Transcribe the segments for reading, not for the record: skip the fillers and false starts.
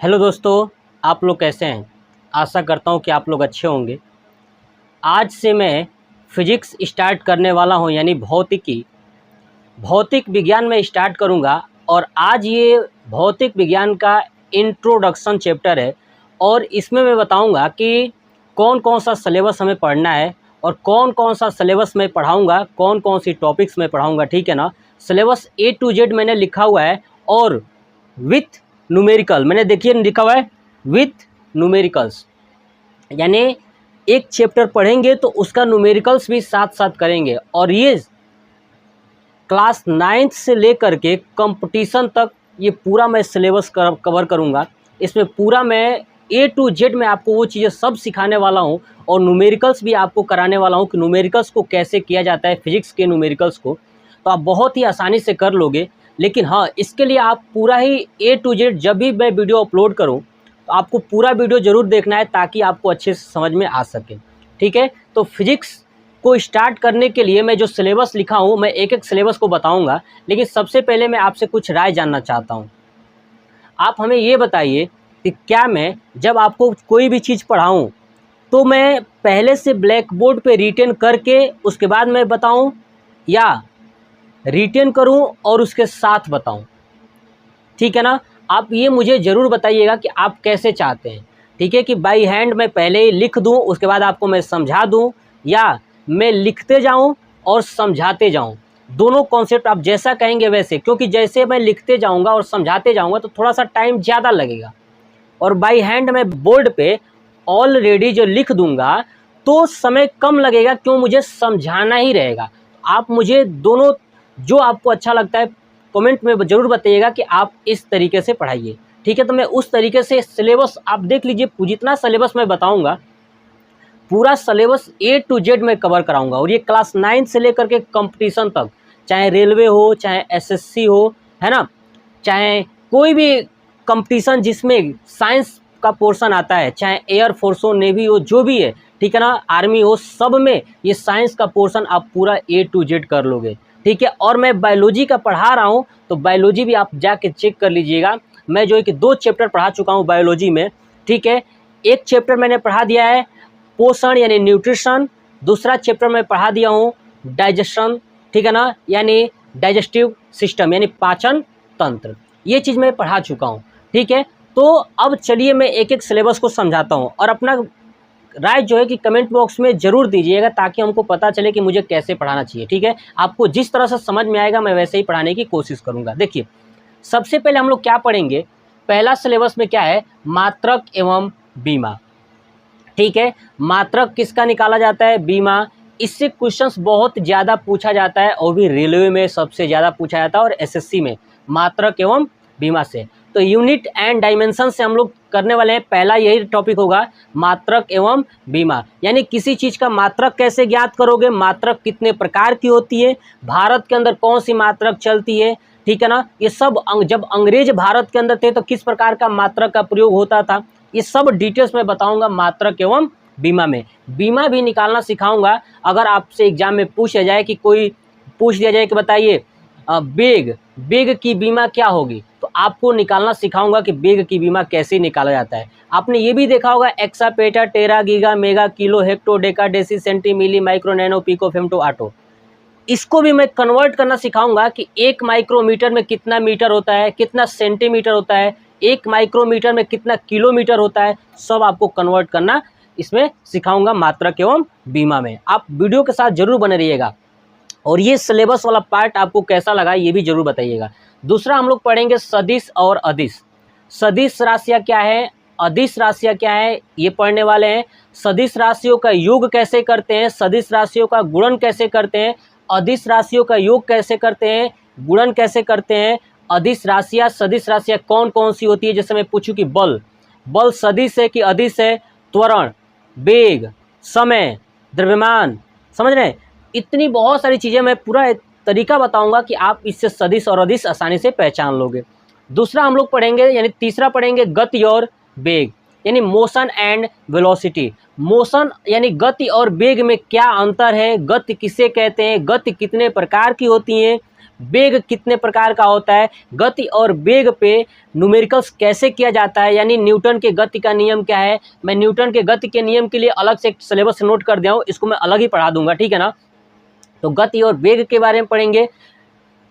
Hello दोस्तों, आप लोग कैसे हैं। आशा करता हूँ कि आप लोग अच्छे होंगे। आज से मैं फिजिक्स स्टार्ट करने वाला हूँ, यानी भौतिक विज्ञान में स्टार्ट करूँगा। और आज ये भौतिक विज्ञान का इंट्रोडक्शन चैप्टर है और इसमें मैं बताऊँगा कि कौन कौन सा सिलेबस हमें पढ़ना है और कौन कौन सा सिलेबस मैं पढ़ाऊँगा, कौन कौन सी टॉपिक्स मैं पढ़ाऊँगा, ठीक है ना। सिलेबस A to Z मैंने लिखा हुआ है और विथ न्यूमेरिकल मैंने देखिए लिखा हुआ है विथ न्यूमेरिकल्स, यानी एक चैप्टर पढ़ेंगे तो उसका न्यूमेरिकल्स भी साथ साथ करेंगे। और ये क्लास 9th से लेकर के कंपटीशन तक ये पूरा मैं सिलेबस कवर करूँगा। इसमें पूरा मैं A to Z में आपको वो चीज़ें सब सिखाने वाला हूँ और न्यूमेरिकल्स भी आपको कराने वाला हूँ कि न्यूमेरिकल्स को कैसे किया जाता है, फिजिक्स के न्यूमेरिकल्स को तो आप बहुत ही आसानी से कर लोगे। लेकिन हाँ, इसके लिए आप पूरा ही A to Z जब भी मैं वीडियो अपलोड करूँ तो आपको पूरा वीडियो ज़रूर देखना है ताकि आपको अच्छे से समझ में आ सके, ठीक है। तो फिजिक्स को स्टार्ट करने के लिए मैं जो सिलेबस लिखा हूँ, मैं एक एक सिलेबस को बताऊँगा, लेकिन सबसे पहले मैं आपसे कुछ राय जानना चाहता हूँ। आप हमें ये बताइए कि क्या मैं जब आपको कोई भी चीज़ पढ़ाऊँ तो मैं पहले से ब्लैक बोर्ड पे रिटेन करके उसके बाद मैं बताऊँ या रिटेन करूँ और उसके साथ बताऊँ, ठीक है ना। आप ये मुझे ज़रूर बताइएगा कि आप कैसे चाहते हैं, ठीक है, कि बाई हैंड मैं पहले ही लिख दूँ उसके बाद आपको मैं समझा दूँ या मैं लिखते जाऊँ और समझाते जाऊँ। दोनों कॉन्सेप्ट आप जैसा कहेंगे वैसे, क्योंकि जैसे मैं लिखते जाऊँगा और समझाते जाऊँगा तो थोड़ा सा टाइम ज़्यादा लगेगा और बाई हैंड मैं बोर्ड पे ऑलरेडी जो लिख दूंगा तो समय कम लगेगा, क्यों, मुझे समझाना ही रहेगा। आप मुझे दोनों जो आपको अच्छा लगता है कमेंट में ज़रूर बताइएगा कि आप इस तरीके से पढ़ाइए, ठीक है। तो मैं उस तरीके से सिलेबस आप देख लीजिए, जितना सिलेबस मैं बताऊंगा पूरा सिलेबस A to Z में कवर कराऊंगा और ये क्लास 9 से लेकर के कंपटीशन तक, चाहे रेलवे हो, चाहे SSC हो, है ना, चाहे कोई भी कंपटीशन जिसमें साइंस का पोर्शन आता है, चाहे एयर फोर्स हो, नेवी हो, जो भी है, ठीक है ना, आर्मी हो, सब में ये साइंस का पोर्शन आप पूरा A to Z कर लोगे, ठीक है। और मैं बायोलॉजी का पढ़ा रहा हूँ तो बायोलॉजी भी आप जाके चेक कर लीजिएगा। मैं जो है कि 2 चैप्टर पढ़ा चुका हूँ बायोलॉजी में, ठीक है। एक चैप्टर मैंने पढ़ा दिया है पोषण यानी न्यूट्रिशन, दूसरा चैप्टर मैं पढ़ा दिया हूँ डाइजेशन, ठीक है ना, यानी डाइजेस्टिव सिस्टम यानी पाचन तंत्र, ये चीज़ मैं पढ़ा चुका हूँ, ठीक है। तो अब चलिए मैं एक एक सिलेबस को समझाता हूँ और अपना राय जो है कि कमेंट बॉक्स में ज़रूर दीजिएगा ताकि हमको पता चले कि मुझे कैसे पढ़ाना चाहिए, ठीक है। आपको जिस तरह से समझ में आएगा मैं वैसे ही पढ़ाने की कोशिश करूँगा। देखिए, सबसे पहले हम लोग क्या पढ़ेंगे, पहला सिलेबस में क्या है, मात्रक एवं बीमा, ठीक है। मात्रक किसका निकाला जाता है, बीमा। इससे क्वेश्चंस बहुत ज़्यादा पूछा जाता है और भी रेलवे में सबसे ज़्यादा पूछा जाता है और SSC में मात्रक एवं बीमा से। तो यूनिट एंड डायमेंशन से हम लोग करने वाले हैं, पहला यही टॉपिक होगा मात्रक एवं बीमा, यानी किसी चीज़ का मात्रक कैसे ज्ञात करोगे, मात्रक कितने प्रकार की होती है, भारत के अंदर कौन सी मात्रक चलती है, ठीक है ना। ये सब जब अंग्रेज भारत के अंदर थे तो किस प्रकार का मात्रक का प्रयोग होता था, ये सब डिटेल्स में बताऊंगा मात्रक एवं बीमा में। बीमा भी निकालना सिखाऊंगा। अगर आपसे एग्जाम में पूछा जाए कि कोई पूछ दिया जाए कि बताइए बेग की बीमा क्या होगी, तो आपको निकालना सिखाऊंगा कि बेग की बीमा कैसे निकाला जाता है। आपने ये भी देखा होगा exa, peta, tera, giga, mega, kilo, hecto, deca, deci, centi, milli, micro, nano, pico, femto, atto, इसको भी मैं कन्वर्ट करना सिखाऊंगा कि 1 माइक्रोमीटर में कितना मीटर होता है, कितना सेंटीमीटर होता है, 1 माइक्रोमीटर में कितना किलोमीटर होता है, सब आपको कन्वर्ट करना इसमें सिखाऊंगा मात्रक एवं बीमा में। आप वीडियो के साथ जरूर बने रहिएगा और ये सिलेबस वाला पार्ट आपको कैसा लगा ये भी जरूर बताइएगा। दूसरा हम लोग पढ़ेंगे सदिश और अदिश। सदिश राशियाँ क्या है, अदिश राशियाँ क्या है, ये पढ़ने वाले हैं। सदिश राशियों का योग कैसे करते हैं, सदिश राशियों का गुणन कैसे करते हैं, अदिश राशियों का योग कैसे करते हैं, गुणन कैसे करते हैं, अदिश राशियाँ सदिश राशियाँ कौन कौन सी होती है। जैसे मैं पूछूं कि बल सदिश है कि अदिश है, त्वरण, वेग, समय, द्रव्यमान, समझ रहे हैं, इतनी बहुत सारी चीज़ें मैं पूरा तरीका बताऊंगा कि आप इससे सदिश और अदिश आसानी से पहचान लोगे। दूसरा हम लोग पढ़ेंगे यानी तीसरा पढ़ेंगे गति और वेग, यानी मोशन एंड वेलोसिटी। मोशन यानी गति और वेग में क्या अंतर है, गति किसे कहते हैं, गति कितने प्रकार की होती है, वेग कितने प्रकार का होता है, गति और वेग पे न्यूमेरिकल्स कैसे किया जाता है, यानी न्यूटन के गति का नियम क्या है। मैं न्यूटन के गति के नियम के लिए अलग से एक सिलेबस नोट कर दिया हूँ, इसको मैं अलग ही पढ़ा दूंगा, ठीक है ना। तो गति और वेग के बारे में पढ़ेंगे,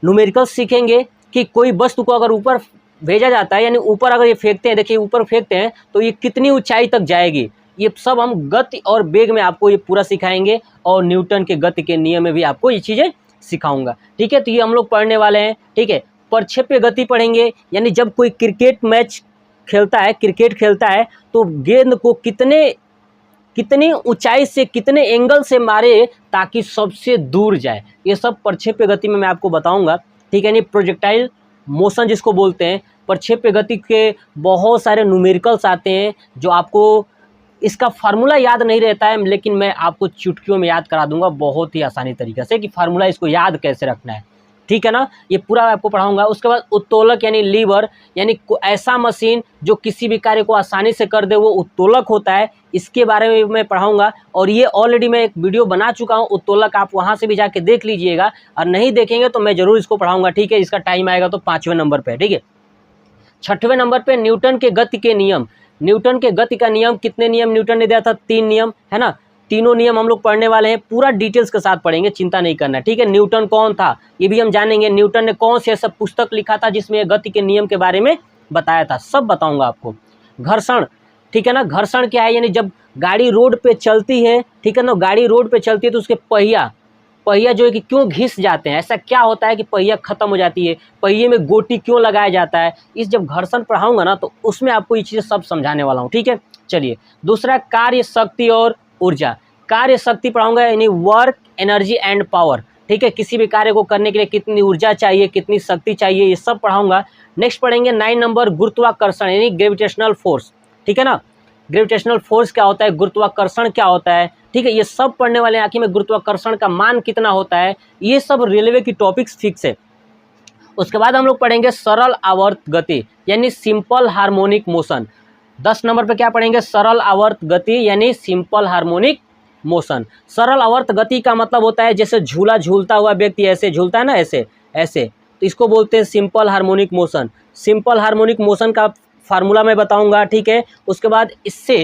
न्यूमेरिकल्स सीखेंगे कि कोई वस्तु को अगर ऊपर भेजा जाता है, यानी ऊपर अगर ये फेंकते हैं, देखिए ऊपर फेंकते हैं तो ये कितनी ऊंचाई तक जाएगी, ये सब हम गति और वेग में आपको ये पूरा सिखाएंगे, और न्यूटन के गति के नियम में भी आपको ये चीज़ें सिखाऊंगा, ठीक है। तो ये हम लोग पढ़ने वाले हैं, ठीक है। प्रक्षेप्य गति पढ़ेंगे, यानी जब कोई क्रिकेट मैच खेलता है, क्रिकेट खेलता है तो गेंद को कितनी ऊंचाई से, कितने एंगल से मारे ताकि सबसे दूर जाए, ये सब प्रक्षेप्य गति में मैं आपको बताऊंगा, ठीक है। यानी प्रोजेक्टाइल मोशन जिसको बोलते हैं, प्रक्षेप्य गति के बहुत सारे न्यूमेरिकल्स आते हैं जो आपको इसका फार्मूला याद नहीं रहता है, लेकिन मैं आपको चुटकियों में याद करा दूंगा बहुत ही आसानी तरीके से कि फार्मूला इसको याद कैसे रखना है, ठीक है ना। ये पूरा आपको पढ़ाऊंगा। उसके बाद उत्तोलक यानी लीवर, यानी ऐसा मशीन जो किसी भी कार्य को आसानी से कर दे वो उत्तोलक होता है, इसके बारे में मैं पढ़ाऊंगा। और ये ऑलरेडी मैं एक वीडियो बना चुका हूँ उत्तोलक, आप वहाँ से भी जाके देख लीजिएगा, और नहीं देखेंगे तो मैं ज़रूर इसको पढ़ाऊंगा, ठीक है। इसका टाइम आएगा तो 5वें नंबर पर, ठीक है। 6वें नंबर पर न्यूटन के गति के नियम। न्यूटन के गति का नियम, कितने नियम न्यूटन ने दिया था, 3 नियम, है ना। तीनों नियम हम लोग पढ़ने वाले हैं, पूरा डिटेल्स के साथ पढ़ेंगे, चिंता नहीं करना, ठीक है। न्यूटन कौन था ये भी हम जानेंगे, न्यूटन ने कौन से ऐसा पुस्तक लिखा था जिसमें गति के नियम के बारे में बताया था, सब बताऊंगा आपको। घर्षण, ठीक है ना। घर्षण क्या है, यानी जब गाड़ी रोड पे चलती है, ठीक है ना, गाड़ी रोड पे चलती है तो उसके पहिया जो है कि क्यों घिस जाते हैं, ऐसा क्या होता है कि पहिया खत्म हो जाती है, पहिए में गोटी क्यों लगाया जाता है, इस जब घर्षण पढ़ाऊंगा ना तो उसमें आपको ये चीज़ें सब समझाने वाला हूँ, ठीक है। चलिए, दूसरा कार्य शक्ति और ऊर्जा। कार्य शक्ति पढ़ाऊंगा, यानी वर्क, एनर्जी एंड पावर, ठीक है। किसी भी कार्य को करने के लिए कितनी ऊर्जा चाहिए, कितनी शक्ति चाहिए, ये सब पढ़ाऊंगा। नेक्स्ट पढ़ेंगे 9 नंबर गुरुत्वाकर्षण, यानी ग्रेविटेशनल फोर्स, ठीक है ना। ग्रेविटेशनल फोर्स क्या होता है, गुरुत्वाकर्षण क्या होता है, ठीक है, ये सब पढ़ने वाले हैं। आखिर में गुरुत्वाकर्षण का मान कितना होता है, ये सब रेलवे की टॉपिक्स फिक्स है। उसके बाद हम लोग पढ़ेंगे सरल आवर्त गति, यानी सिंपल हार्मोनिक मोशन। 10 नंबर पे क्या पढ़ेंगे, सरल आवर्त गति यानी सिंपल हार्मोनिक मोशन। सरल आवर्त गति का मतलब होता है जैसे झूला झूलता हुआ व्यक्ति ऐसे झूलता है ना, ऐसे तो इसको बोलते हैं simple harmonic motion. Simple harmonic motion का फार्मूला मैं बताऊंगा, ठीक है। उसके बाद इससे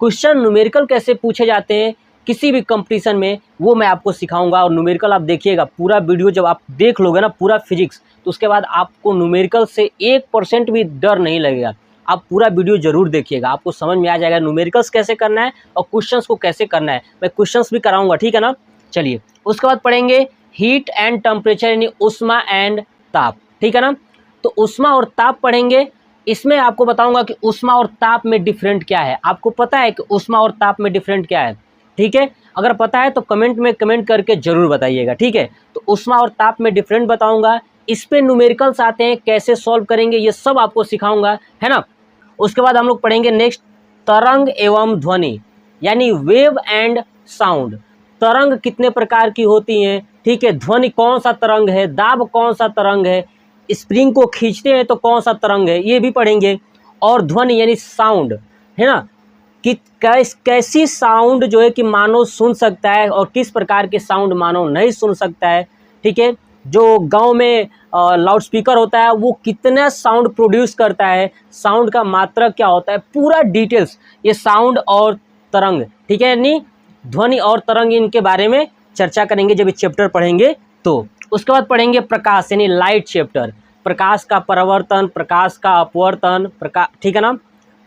क्वेश्चन न्यूमेरिकल कैसे पूछे जाते हैं किसी भी कंपटीशन में, वो मैं आपको सिखाऊंगा। और न्यूमेरिकल आप देखिएगा, पूरा वीडियो जब आप देख लोगे ना, पूरा फिजिक्स, तो उसके बाद आपको न्यूमेरिकल से 1% भी डर नहीं लगेगा। आप पूरा वीडियो जरूर देखिएगा, आपको समझ में आ जाएगा न्यूमेरिकल्स कैसे करना है और क्वेश्चंस को कैसे करना है। मैं क्वेश्चंस भी कराऊंगा, ठीक है ना। चलिए, उसके बाद पढ़ेंगे हीट एंड टेम्परेचर, यानी उष्मा एंड ताप, ठीक है ना। तो उष्मा और ताप पढ़ेंगे। इसमें आपको बताऊंगा कि उष्मा और ताप में डिफरेंट क्या है। आपको पता है कि उष्मा और ताप में डिफरेंट क्या है, ठीक है। अगर पता है तो कमेंट में कमेंट करके जरूर बताइएगा, ठीक है। तो उष्मा और ताप में डिफरेंट बताऊंगा, इस पे न्यूमेरिकल्स आते हैं, कैसे सॉल्व करेंगे ये सब आपको सिखाऊंगा, है ना। उसके बाद हम लोग पढ़ेंगे नेक्स्ट तरंग एवं ध्वनि, यानी वेव एंड साउंड। तरंग कितने प्रकार की होती हैं, ठीक है। ध्वनि कौन सा तरंग है, दाब कौन सा तरंग है, स्प्रिंग को खींचते हैं तो कौन सा तरंग है, ये भी पढ़ेंगे। और ध्वनि यानी साउंड, है ना, कि कैसी साउंड जो है कि मानव सुन सकता है और किस प्रकार के साउंड मानव नहीं सुन सकता है, ठीक है। जो गांव में लाउड स्पीकर होता है वो कितना साउंड प्रोड्यूस करता है, साउंड का मात्रक क्या होता है, पूरा डिटेल्स ये साउंड और तरंग, ठीक है, यानी ध्वनि और तरंग, इनके बारे में चर्चा करेंगे जब ये चैप्टर पढ़ेंगे तो। उसके बाद पढ़ेंगे प्रकाश, यानी लाइट चैप्टर। प्रकाश का परावर्तन, प्रकाश का अपवर्तन, ठीक है ना,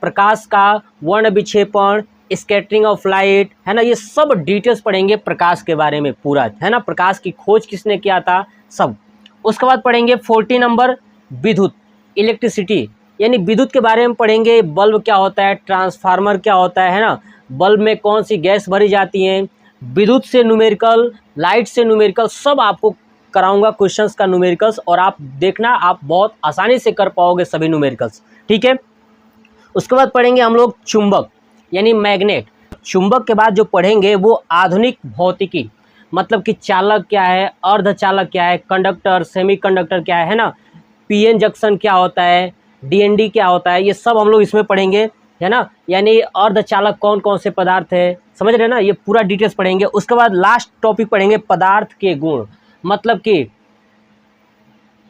प्रकाश का वर्ण विक्षेपण, स्कैटरिंग ऑफ लाइट, है ना, ये सब डिटेल्स पढ़ेंगे प्रकाश के बारे में पूरा, है ना। प्रकाश की खोज किसने किया था, सब। उसके बाद पढ़ेंगे 40 नंबर विद्युत, इलेक्ट्रिसिटी, यानी विद्युत के बारे में पढ़ेंगे। बल्ब क्या होता है, ट्रांसफार्मर क्या होता है ना, बल्ब में कौन सी गैस भरी जाती है, विद्युत से न्यूमेरिकल, लाइट से न्यूमेरिकल, सब आपको कराऊंगा क्वेश्चंस का न्यूमेरिकल्स, और आप देखना आप बहुत आसानी से कर पाओगे सभी न्यूमेरिकल्स, ठीक है। उसके बाद पढ़ेंगे हम लोग चुंबक, यानी मैग्नेट। चुंबक के बाद जो पढ़ेंगे वो आधुनिक भौतिकी, मतलब कि चालक क्या है, अर्धचालक क्या है, कंडक्टर, सेमीकंडक्टर क्या है ना, पीएन जंक्शन क्या होता है, डीएनडी क्या होता है, ये सब हम लोग इसमें पढ़ेंगे, है ना। यानी अर्धचालक कौन कौन से पदार्थ है, समझ रहे हैं ना, ये पूरा डिटेल्स पढ़ेंगे। उसके बाद लास्ट टॉपिक पढ़ेंगे पदार्थ के गुण, मतलब कि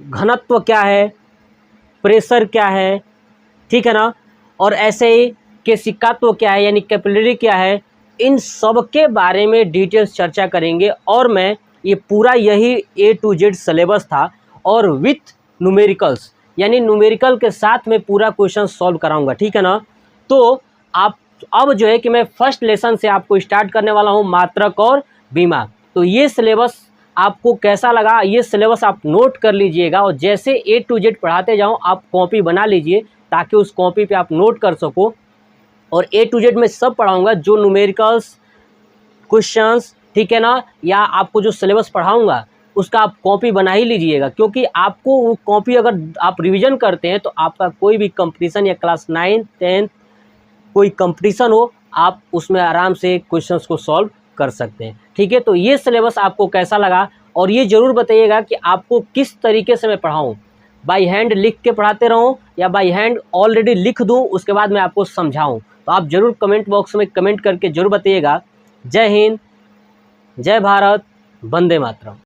घनत्व क्या है, प्रेशर क्या है, ठीक है ना, और ऐसे ही केशिकात्व क्या है यानी कैपिलरी क्या है, इन सब के बारे में डिटेल्स चर्चा करेंगे। और मैं ये पूरा यही A to Z सिलेबस था और विथ न्यूमेरिकल्स यानी न्यूमेरिकल के साथ में पूरा क्वेश्चन सॉल्व कराऊंगा, ठीक है ना। तो आप अब जो है कि मैं फर्स्ट लेसन से आपको स्टार्ट करने वाला हूँ, मात्रक और बीमा। तो ये सिलेबस आपको कैसा लगा, ये सिलेबस आप नोट कर लीजिएगा और जैसे A to Z पढ़ाते जाऊँ आप कॉपी बना लीजिए ताकि उस कॉपी पे आप नोट कर सको। और A to Z में सब पढ़ाऊंगा, जो न्यूमेरिकल्स क्वेश्चंस, ठीक है ना, या आपको जो सिलेबस पढ़ाऊंगा उसका आप कॉपी बना ही लीजिएगा, क्योंकि आपको वो कॉपी अगर आप रिवीजन करते हैं तो आपका कोई भी कंपटीशन या क्लास 9, 10 कोई कंपटीशन हो, आप उसमें आराम से क्वेश्चंस को सॉल्व कर सकते हैं, ठीक है। तो ये सिलेबस आपको कैसा लगा और ये ज़रूर बताइएगा कि आपको किस तरीके से मैं पढ़ाऊँ, बाई हैंड लिख के पढ़ाते रहूँ या बाई हैंड ऑलरेडी लिख दूँ उसके बाद मैं आपको समझाऊँ। तो आप ज़रूर कमेंट बॉक्स में कमेंट करके ज़रूर बताइएगा। जय हिंद, जय भारत, वंदे मातरम।